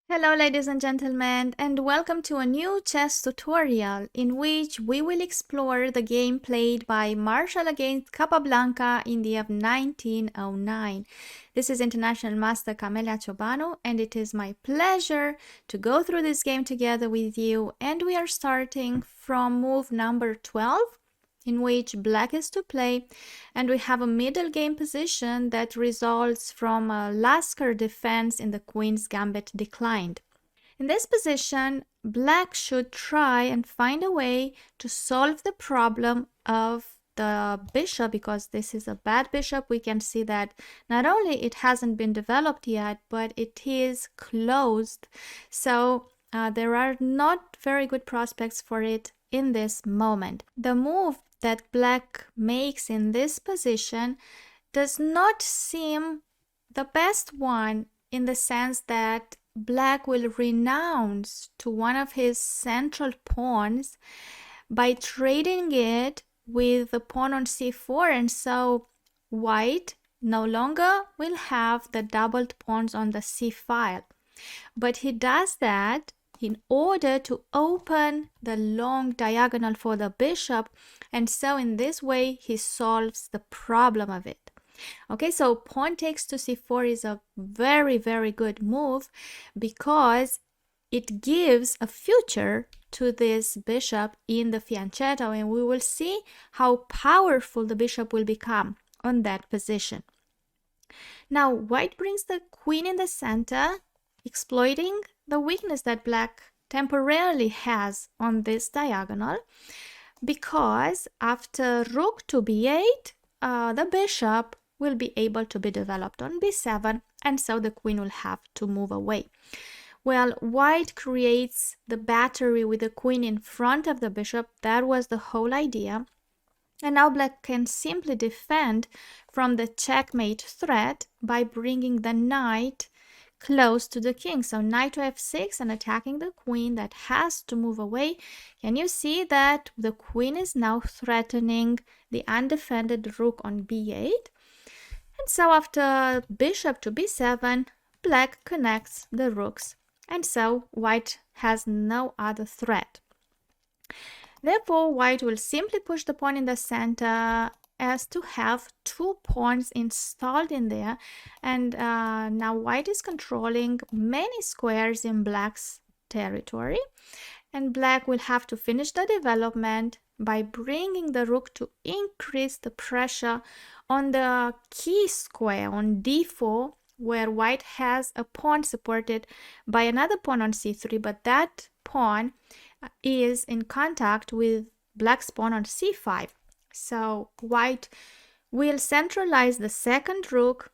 Hello ladies and gentlemen, and welcome to a new chess tutorial in which we will explore the game played by Marshall against Capablanca in the year 1909. This is International Master Camelia Ciobanu, and it is my pleasure to go through this game together with you. And we are starting from move number 12, in which black is to play, and we have a middle game position that results from a Lasker defense in the queen's gambit declined. In this position, black should try and find a way to solve the problem of the bishop, because this is a bad bishop. We can see that not only it hasn't been developed yet, but it is closed. So there are not very good prospects for it in this moment. The move that black makes in this position does not seem the best one, in the sense that black will renounce to one of his central pawns by trading it with the pawn on c4, and so white no longer will have the doubled pawns on the c file. But he does that in order to open the long diagonal for the bishop, and so in this way he solves the problem of it. Okay, so pawn takes to c4 is a very, very good move because it gives a future to this bishop in the fianchetto, and we will see how powerful the bishop will become on that position. Now white brings the queen in the center, exploiting the weakness that black temporarily has on this diagonal, because after rook to b8, the bishop will be able to be developed on b7, and so the queen will have to move away. Well, white creates the battery with the queen in front of the bishop. That was the whole idea. And now black can simply defend from the checkmate threat by bringing the knight close to the king. So knight to f6 and attacking the queen that has to move away. Can you see that the queen is now threatening the undefended rook on b8? And so after bishop to b7, black connects the rooks, and so white has no other threat. Therefore, white will simply push the pawn in the center as to have two pawns installed in there, and now white is controlling many squares in black's territory, and black will have to finish the development by bringing the rook to increase the pressure on the key square on d4, where white has a pawn supported by another pawn on c3, but that pawn is in contact with black's pawn on c5. So white will centralize the second rook,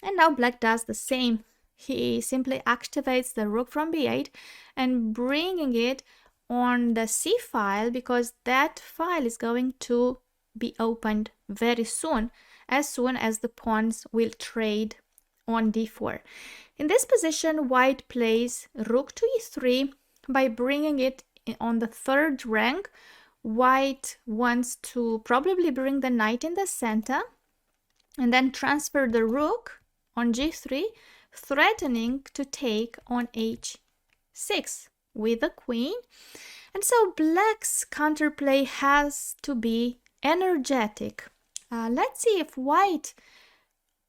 and now black does the same. He simply activates the rook from b8 and bringing it on the c file, because that file is going to be opened very soon as the pawns will trade on d4. In this position, white plays rook to e3 by bringing it on the third rank. White wants to probably bring the knight in the center and then transfer the rook on g3, threatening to take on h6 with the queen. And so black's counterplay has to be energetic. Let's see if white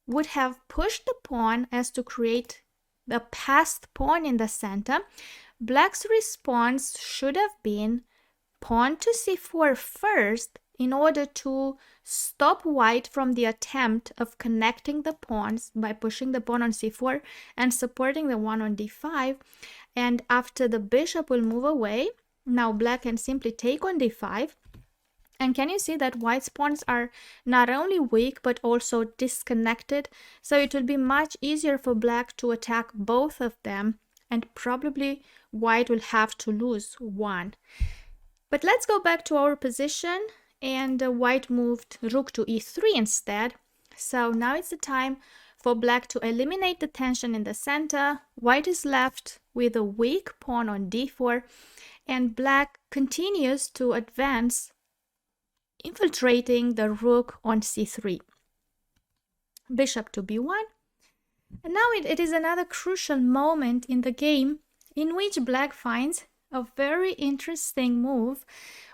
would have pushed the pawn as to create the passed pawn in the center. Black's response should have been pawn to c4 first, in order to stop white from the attempt of connecting the pawns by pushing the pawn on c4 and supporting the one on d5. And after the bishop will move away, now black can simply take on d5. And can you see that white's pawns are not only weak but also disconnected? So it will be much easier for black to attack both of them, and probably white will have to lose one. But let's go back to our position, and white moved rook to e3 instead. So now it's the time for black to eliminate the tension in the center. White is left with a weak pawn on d4, and black continues to advance, infiltrating the rook on c3. Bishop to b1, And now it is another crucial moment in the game in which black finds a very interesting move,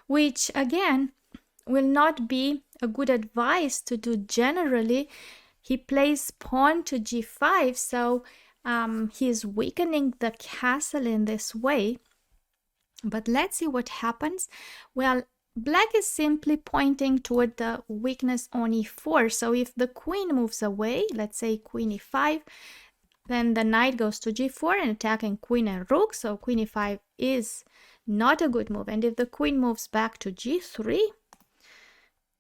which again will not be a good advice to do generally. He plays pawn to g5, so he is weakening the castle in this way. But let's see what happens. Well, black is simply pointing toward the weakness on e4. So if the queen moves away, let's say queen e5, then the knight goes to g4 and attacking queen and rook. So queen e5 is not a good move. And if the queen moves back to g3,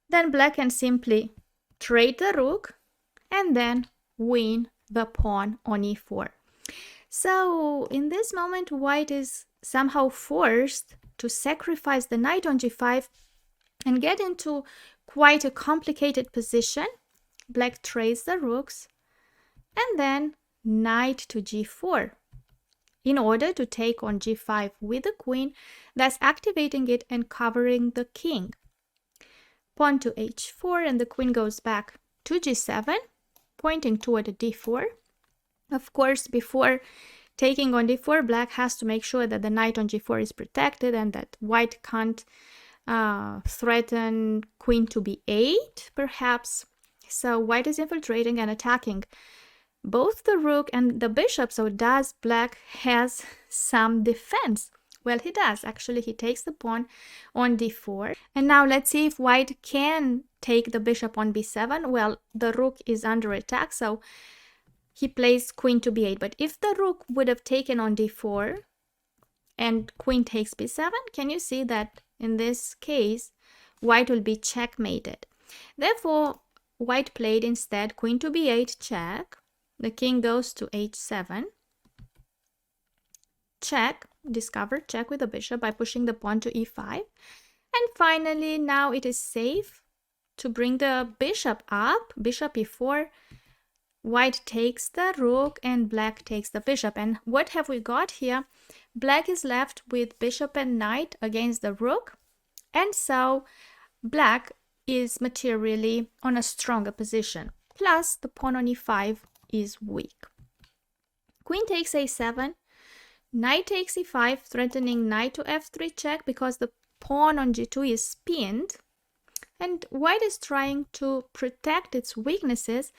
then black can simply trade the rook and then win the pawn on e4. So in this moment, white is somehow forced to sacrifice the knight on g5 and get into quite a complicated position. Black trades the rooks and then knight to g4 in order to take on g5 with the queen, thus activating it and covering the king. Pawn to h4 and the queen goes back to g7, pointing toward d4. Of course, before taking on d4, black has to make sure that the knight on g4 is protected and that white can't threaten queen to b8, perhaps. So white is infiltrating and attacking both the rook and the bishop. So does black has some defense? Well, he does. Actually, he takes the pawn on d4. And now let's see if white can take the bishop on b7. Well, the rook is under attack, so he plays queen to b8. But if the rook would have taken on d4 and queen takes b7, can you see that in this case, white will be checkmated? Therefore, white played instead queen to b8 check. The king goes to h7. Check, discover check with the bishop by pushing the pawn to e5. And finally, now it is safe to bring the bishop up, bishop e4. White takes the rook and black takes the bishop. And what have we got here? Black is left with bishop and knight against the rook. And so black is materially on a stronger position. Plus, the pawn on e5 is weak. Queen takes a7. Knight takes e5, threatening knight to f3 check because the pawn on g2 is pinned. And white is trying to protect its weaknesses,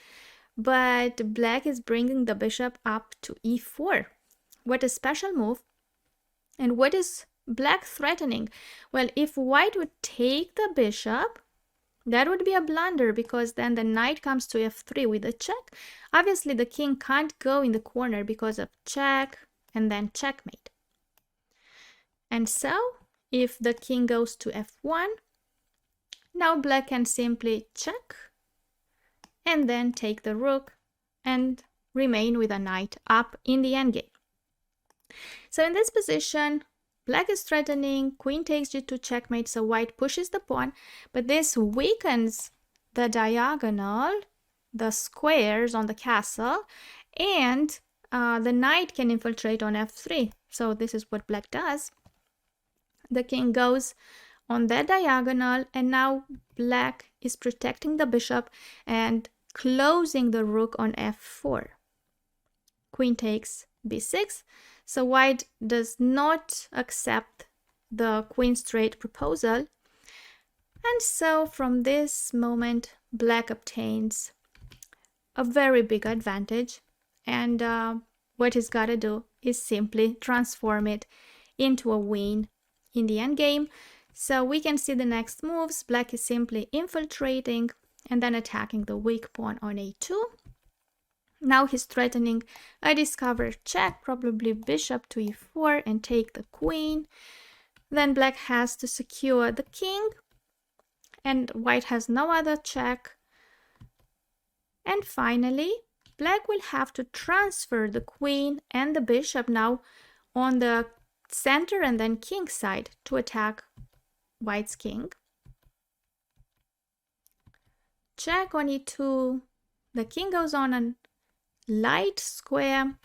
but black is bringing the bishop up to e4. What a special move. And what is black threatening? Well, if white would take the bishop, that would be a blunder because then the knight comes to f3 with a check. Obviously, the king can't go in the corner because of check and then checkmate. And so, if the king goes to f1, now black can simply check and then take the rook and remain with a knight up in the endgame. So in this position, black is threatening, queen takes g2 checkmate, so white pushes the pawn, but this weakens the diagonal, the squares on the castle, and the knight can infiltrate on f3. So this is what black does. The king goes on that diagonal, and now black is protecting the bishop and closing the rook on f4. Queen takes b6. So white does not accept the queen straight proposal. And so from this moment, black obtains a very big advantage. And what he's got to do is simply transform it into a win in the endgame. So we can see the next moves. Black is simply infiltrating and then attacking the weak pawn on a2. Now he's threatening a discovered check, probably bishop to e4 and take the queen. Then black has to secure the king and white has no other check. And finally, black will have to transfer the queen and the bishop now on the center and then king side to attack white's king. Check on e2. The king goes on a light square.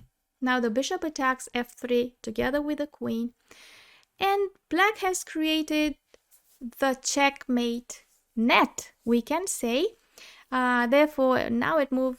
Now the bishop attacks f3 together with the queen. And black has created the checkmate net, we can say. Therefore, now at move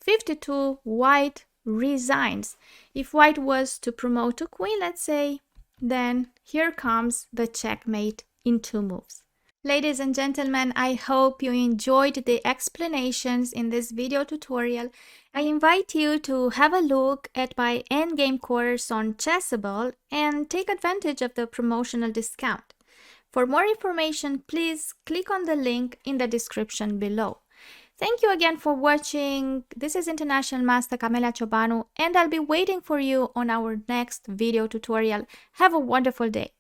52, white resigns. If white was to promote to queen, let's say, then here comes the checkmate in 2 moves. Ladies and gentlemen, I hope you enjoyed the explanations in this video tutorial. I invite you to have a look at my endgame course on Chessable and take advantage of the promotional discount. For more information, please click on the link in the description below. Thank you again for watching. This is International Master Camelia Ciobanu, and I'll be waiting for you on our next video tutorial. Have a wonderful day.